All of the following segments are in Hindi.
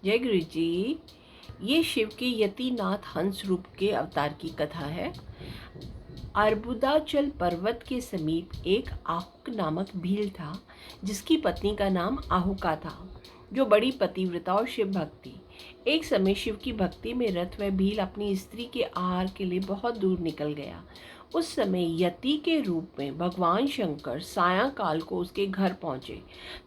जय गुरु जी। ये शिव के यतिनाथ हंस रूप के अवतार की कथा है। अर्बुदाचल पर्वत के समीप एक आहुक नामक भील था, जिसकी पत्नी का नाम आहुका था, जो बड़ी पतिव्रता और शिव भक्त थी। एक समय शिव की भक्ति में रत वह भील अपनी स्त्री के आहार के लिए बहुत दूर निकल गया। उस समय यति के रूप में भगवान शंकर सायंकाल को उसके घर पहुंचे।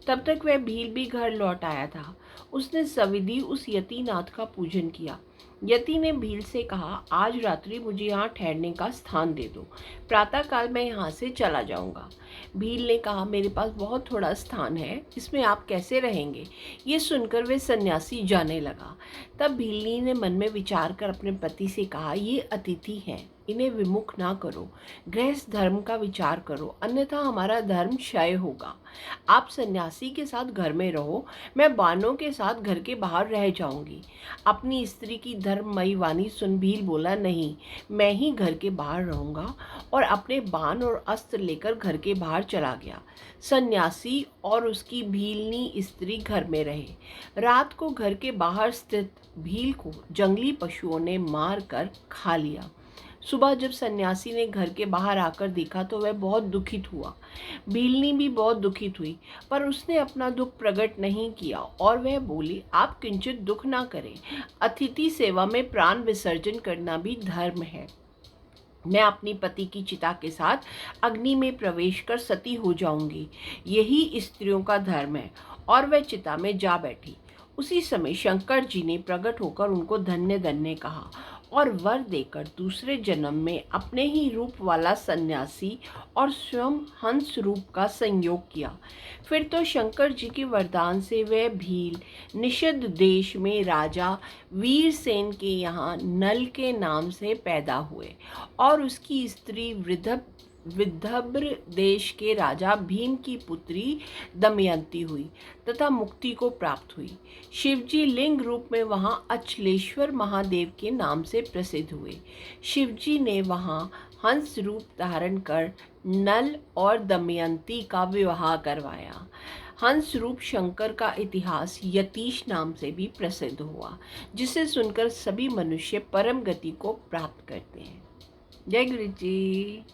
तब तक वह भील भी घर लौट आया था। उसने सविधि उस यतिनाथ का पूजन किया। यति ने भील से कहा, आज रात्रि मुझे यहाँ ठहरने का स्थान दे दो, प्रातःकाल मैं यहाँ से चला जाऊँगा। भील ने कहा, मेरे पास बहुत थोड़ा स्थान है, इसमें आप कैसे रहेंगे? ये सुनकर वे सन्यासी जाने लगा। तब भीलनी ने मन में विचार कर अपने पति से कहा, ये अतिथि हैं, इन्हें विमुख ना करो, गृहस्थ धर्म का विचार करो, अन्यथा हमारा धर्म क्षय होगा। आप सन्यासी के साथ घर में रहो, मैं बानों के साथ घर के बाहर रह जाऊंगी। अपनी स्त्री की धर्ममयी वाणी सुन भील बोला, नहीं, मैं ही घर के बाहर रहूंगा, और अपने बाण और अस्त्र लेकर घर के बाहर चला गया। सन्यासी और उसकी भीलनी स्त्री घर में रहे। रात को घर के बाहर स्थित भील को जंगली पशुओं ने मार कर खा लिया। सुबह जब सन्यासी ने घर के बाहर आकर देखा तो वह बहुत दुखित हुआ। भीलनी भी बहुत दुखित हुई, पर उसने अपना दुख प्रकट नहीं किया और वह बोली, आप किंचित दुख ना करें, अतिथि सेवा में प्राण विसर्जन करना भी धर्म है। मैं अपनी पति की चिता के साथ अग्नि में प्रवेश कर सती हो जाऊंगी, यही स्त्रियों का धर्म है। और वह चिता में जा बैठी। उसी समय शंकर जी ने प्रकट होकर उनको धन्य धन्य कहा और वर देकर दूसरे जन्म में अपने ही रूप वाला सन्यासी और स्वयं हंस रूप का संयोग किया। फिर तो शंकर जी के वरदान से वह भील निषद देश में राजा वीरसेन के यहाँ नल के नाम से पैदा हुए, और उसकी स्त्री विदर्भ देश के राजा भीम की पुत्री दमयंती हुई तथा मुक्ति को प्राप्त हुई। शिवजी लिंग रूप में वहाँ अचलेश्वर महादेव के नाम से प्रसिद्ध हुए। शिवजी ने वहाँ हंस रूप धारण कर नल और दमयंती का विवाह करवाया। हंस रूप शंकर का इतिहास यतीश नाम से भी प्रसिद्ध हुआ, जिसे सुनकर सभी मनुष्य परम गति को प्राप्त करते हैं। जय गुरु जी।